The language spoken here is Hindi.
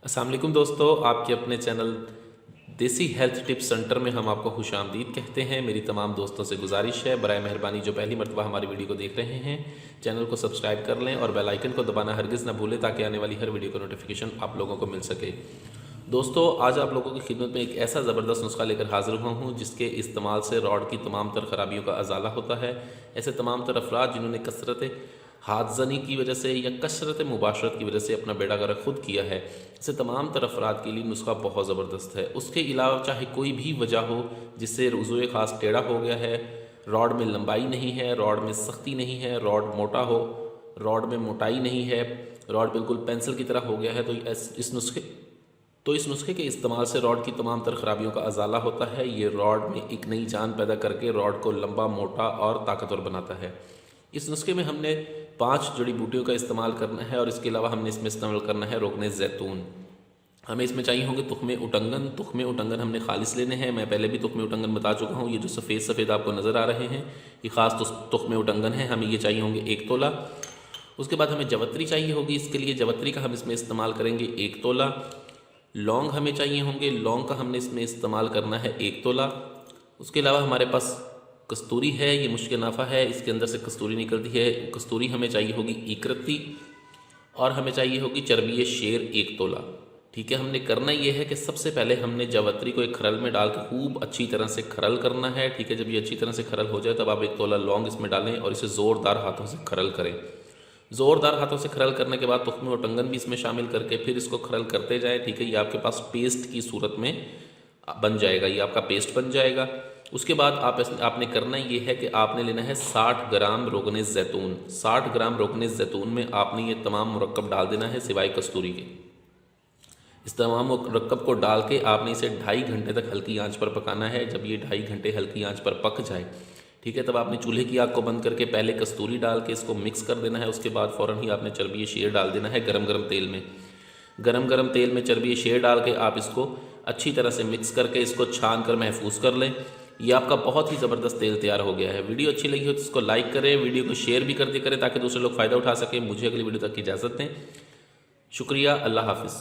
अस्सलाम वालेकुम दोस्तों, आपके अपने चैनल देसी हेल्थ टिप्स सेंटर में हम आपको खुशामदीद कहते हैं। मेरी तमाम दोस्तों से गुजारिश है, बराए मेहरबानी जो पहली मरतबा हमारी वीडियो को देख रहे हैं चैनल को सब्सक्राइब कर लें और बेल आइकन को दबाना हरगिज़ ना भूलें ताकि आने वाली हर वीडियो का नोटिफिकेशन आप लोगों को मिल सके। दोस्तों, आज आप लोगों की खिदमत में एक ऐसा ज़बरदस्त नुस्खा लेकर हाजिर हुआ हूँ जिसके इस्तेमाल से रॉड की तमाम तर खराबियों का अजाला होता है। ऐसे तमाम तर अफराद जिन्होंने कसरत हाथजनी की वजह से या कसरत मुबाशरत की वजह से अपना बेड़ा गर्क खुद किया है, ऐसे तमाम तर अफराद के लिए नुस्खा बहुत ज़बरदस्त है। उसके अलावा चाहे कोई भी वजह हो जिससे रुज़ुए ख़ास टेढ़ा हो गया है, रॉड में लंबाई नहीं है, रॉड में सख्ती नहीं है, रॉड मोटा हो, रॉड में मोटाई नहीं है, रॉड बिल्कुल पेंसिल की तरह हो गया है, तो इस नुस्खे के इस्तेमाल से रॉड की तमाम तर खराबियों का अजाला होता है। ये रॉड में एक नई जान पैदा करके रॉड को लंबा, मोटा और ताकतवर बनाता है। इस नुस्खे में हमने 5 जड़ी बूटियों का इस्तेमाल करना है और इसके अलावा हमने इसमें इस्तेमाल करना है रोगने ज़ैतून। हमें इसमें चाहिए होंगे तुख्मे उटंगन। तुख्मे उटंगन हमने खालिस लेने हैं। मैं पहले भी तुख्मे उटंगन बता चुका हूँ। ये जो सफ़ेद सफ़ेद आपको नज़र आ रहे हैं ये ख़ास तुख्मे उटंगन हैं। हमें ये चाहिए होंगे 1 तोला। उसके बाद हमें जवत्री चाहिए होगी। इसके लिए जवत्री का हम इसमें इस्तेमाल करेंगे 1 तोला। लौंग हमें चाहिए होंगे। लौंग का हमने इसमें इस्तेमाल करना है 1 तोला। उसके अलावा हमारे पास कस्तूरी है, ये मुश्किल नाफा है, इसके अंदर से कस्तूरी निकलती है। कस्तूरी हमें चाहिए होगी 1 रत्ती और हमें चाहिए होगी चर्बी शेर 1 तोला। ठीक है, हमने करना ये है कि सबसे पहले हमने जवत्री को एक खरल में डाल के खूब अच्छी तरह से खरल करना है। ठीक है, जब ये अच्छी तरह से खरल हो जाए तब आप 1 तोला लौंग इसमें डालें और इसे ज़ोरदार हाथों से खरल करें। ज़ोरदार हाथों से खरल करने के बाद तुख्मे और टंगन भी इसमें शामिल करके फिर इसको खरल करते जाएँ। ठीक है, ये आपके पास पेस्ट की सूरत में बन जाएगा, ये आपका पेस्ट बन जाएगा। उसके बाद आपने करना ये है कि आपने लेना है 60 ग्राम रोगने ज़ैतून। 60 ग्राम रोगने ज़ैतून में आपने ये तमाम मुरक्कब डाल देना है सिवाय कस्तूरी के। इस तमाम मुरक्कब को डाल के आपने इसे 2.5 घंटे तक हल्की आंच पर पकाना है। जब ये 2.5 घंटे हल्की आंच पर पक जाए, ठीक है, तब आपने चूल्हे की आग को बंद करके पहले कस्तूरी डाल के इसको मिक्स कर देना है। उसके बाद फ़ौरन ही आपने चर्बी शेर डाल देना है गरम गरम तेल में। गरम गरम तेल में चर्बी शेर डाल के आप इसको अच्छी तरह से मिक्स करके इसको छान कर महफूज कर लें। ये आपका बहुत ही ज़बरदस्त तेल तैयार हो गया है। वीडियो अच्छी लगी हो तो इसको लाइक करें, वीडियो को शेयर भी कर दिया करें ताकि दूसरे लोग फ़ायदा उठा सकें। मुझे अगली वीडियो तक की इजाज़त दें। शुक्रिया, अल्लाह हाफ़िज़।